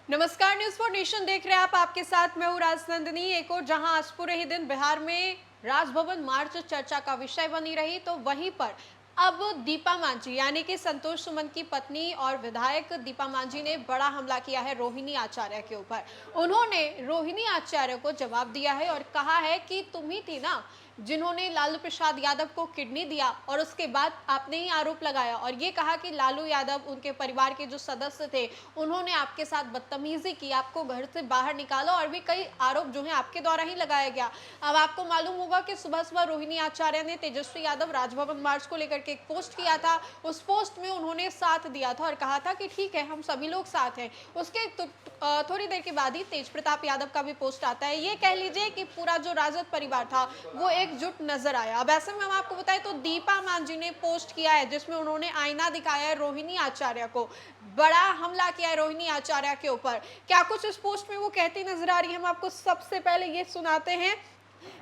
नमस्कार, news for nation देख रहे हैं आप। आपके साथ मैं हूँ राजनंदिनी। एक और जहां आज पूरे ही दिन बिहार में राजभवन मार्च चर्चा का विषय बनी रही, तो वहीं पर अब दीपा मांझी यानी कि संतोष सुमन की पत्नी और विधायक दीपा मांझी ने बड़ा हमला किया है रोहिणी आचार्य के ऊपर। उन्होंने रोहिणी आचार्य को जवाब दिया है और कहा है कि तुम ही थी ना जिन्होंने लालू प्रसाद यादव को किडनी दिया, और उसके बाद आपने ही आरोप लगाया और ये कहा कि लालू यादव उनके परिवार के जो सदस्य थे उन्होंने आपके साथ बदतमीजी की, आपको घर से बाहर निकाला और भी कई आरोप जो है आपके द्वारा ही लगाया गया। अब आपको मालूम होगा कि सुबह सुबह रोहिणी आचार्य ने तेजस्वी यादव राजभवन मार्च को लेकर के एक पोस्ट किया था। उस पोस्ट में उन्होंने साथ दिया था और कहा था कि ठीक है, हम सभी लोग साथ हैं। उसके थोड़ी देर के बाद ही तेज प्रताप यादव का भी पोस्ट आता है। ये कह लीजिए कि पूरा जो राजद परिवार था वो एकजुट नजर आया। अब ऐसे में हम आपको बताएं तो दीपा मांझी ने पोस्ट किया है जिसमें उन्होंने आईना दिखाया है रोहिणी आचार्य को, बड़ा हमला किया है रोहिणी आचार्य के ऊपर। क्या कुछ इस पोस्ट में वो कहती नजर आ रही है, हम आपको सबसे पहले ये सुनाते हैं।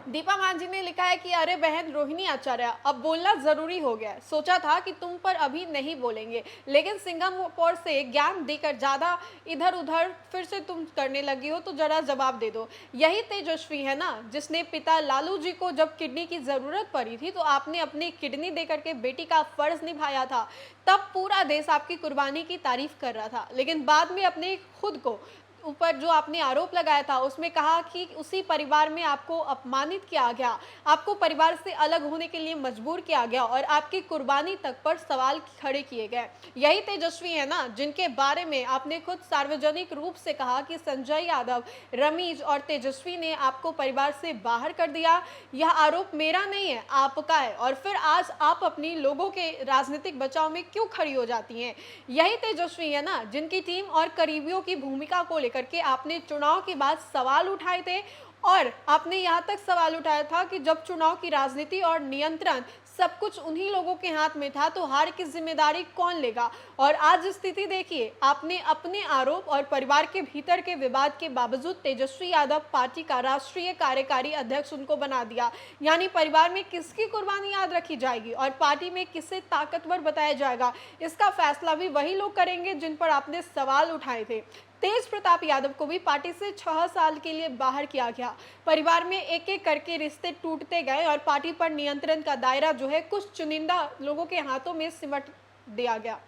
दीपा मांझी ने लिखा है कि अरे बहन रोहिणी आचार्य, अब बोलना जरूरी हो गया। सोचा था कि तुम पर अभी नहीं बोलेंगे, लेकिन सिंगापुर से ज्ञान देकर ज्यादा इधर उधर फिर से तुम करने लगी हो, तो जरा जवाब दे दो। यही तेजस्वी है ना जिसने पिता लालू जी को जब किडनी की जरूरत पड़ी थी तो आपने अपनी किडनी देकर के बेटी का फर्ज निभाया था। तब पूरा देश आपकी कुर्बानी की तारीफ कर रहा था, लेकिन बाद में अपने खुद को ऊपर जो आपने आरोप लगाया था उसमें कहा कि उसी परिवार में आपको अपमानित किया गया, आपको परिवार से अलग होने के लिए मजबूर किया गया और आपकी कुर्बानी तक पर सवाल खड़े किए गए। यही तेजस्वी है ना जिनके बारे में आपने खुद सार्वजनिक रूप से कहा कि संजय यादव, रमीज और तेजस्वी ने आपको परिवार से बाहर कर दिया। यह आरोप मेरा नहीं है, आपका है, और फिर आज आप अपनी लोगों के राजनीतिक बचाव में क्यों खड़ी हो जाती हैं। यही तेजस्वी है ना जिनकी टीम और करीबियों की भूमिका को लेकर के आपने चुनाव के बाद सवाल उठाए थे, और आपने यहां तक सवाल उठाया था कि जब चुनाव की राजनीति और नियंत्रण सब कुछ उन्हीं लोगों के हाथ में था तो हार की जिम्मेदारी कौन लेगा। और आज स्थिति देखिए, आपने अपने आरोप और परिवार के भीतर के विवाद के बावजूद तेजस्वी यादव पार्टी का राष्ट्रीय कार्यकारी अध्यक्ष उनको बना दिया। यानी परिवार में किसकी कुर्बानी याद रखी जाएगी और पार्टी में किसे ताकतवर बताया जाएगा, इसका फैसला भी वही लोग करेंगे जिन पर आपने सवाल उठाए थे। तेज प्रताप यादव को भी पार्टी से 6 साल के लिए बाहर किया गया। परिवार में एक एक करके रिश्ते टूटते गए और पार्टी पर नियंत्रण का दायरा जो है कुछ चुनिंदा लोगों के हाथों में सिमट दिया गया।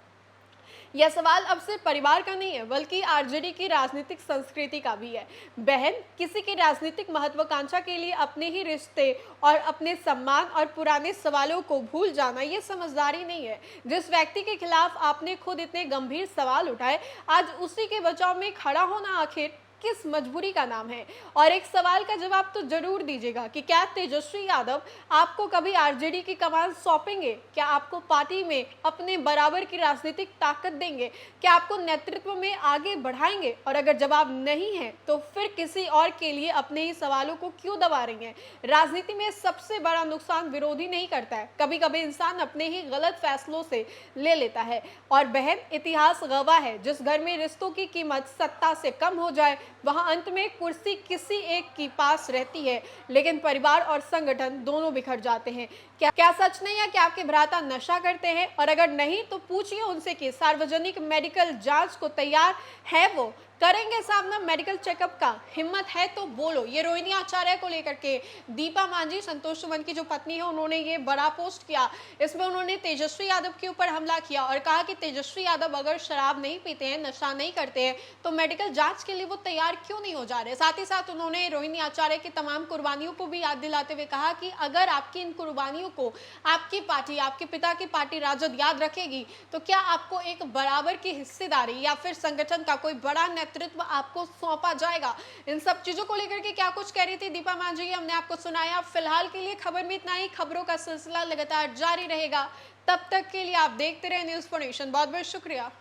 यह सवाल अब सिर्फ परिवार का नहीं है बल्कि आरजेडी की राजनीतिक संस्कृति का भी है। बहन, किसी की राजनीतिक महत्वाकांक्षा के लिए अपने ही रिश्ते और अपने सम्मान और पुराने सवालों को भूल जाना ये समझदारी नहीं है। जिस व्यक्ति के खिलाफ आपने खुद इतने गंभीर सवाल उठाए, आज उसी के बचाव में खड़ा होना आखिर किस मजबूरी का नाम है। और एक सवाल का जवाब तो जरूर दीजिएगा कि क्या तेजस्वी यादव आपको कभी आरजेडी की कमान सौंपेंगे? क्या आपको पार्टी में अपने बराबर की राजनीतिक ताकत देंगे? क्या आपको नेतृत्व में आगे बढ़ाएंगे? और अगर जवाब नहीं है तो फिर किसी और के लिए अपने ही सवालों को क्यों दबा रही हैं? राजनीति में सबसे बड़ा नुकसान विरोधी नहीं करता है, कभी कभी इंसान अपने ही गलत फैसलों से ले लेता है। और बहन, इतिहास गवाह है, जिस घर में रिश्तों की कीमत सत्ता से कम हो जाए वहां अंत में कुर्सी किसी एक के पास रहती है, लेकिन परिवार और संगठन दोनों बिखर जाते हैं। क्या सच नहीं है कि आपके भ्राता नशा करते हैं? और अगर नहीं तो पूछिए उनसे कि सार्वजनिक मेडिकल जांच को तैयार है, वो करेंगे सामना मेडिकल चेकअप का। हिम्मत है तो बोलो। ये रोहिणी आचार्य को लेकर के दीपा मांझी, संतोष सुमन की जो पत्नी है, उन्होंने ये बड़ा पोस्ट किया। इसमें उन्होंने तेजस्वी यादव के ऊपर हमला किया और कहा कि तेजस्वी यादव अगर शराब नहीं पीते हैं, नशा नहीं करते हैं, तो मेडिकल जांच के लिए वो तैयार क्यों नहीं हो जा रहे। साथ ही साथ उन्होंने रोहिणी आचार्य की तमाम कुर्बानियों को भी याद दिलाते हुए कहा कि अगर आपकी इन कुर्बानियों को आपकी पार्टी, आपके पिता की पार्टी राजद याद रखेगी, तो क्या आपको एक बराबर की हिस्सेदारी या फिर संगठन का कोई बड़ा नेतृत्व आपको सौंपा जाएगा। इन सब चीजों को लेकर के क्या कुछ कह रही थी दीपा मांझी, हमने आपको सुनाया। फिलहाल के लिए खबर में इतना ही। खबरों का सिलसिला लगातार जारी रहेगा, तब तक के लिए आप देखते रहे न्यूज फॉर नेशन। बहुत बहुत शुक्रिया।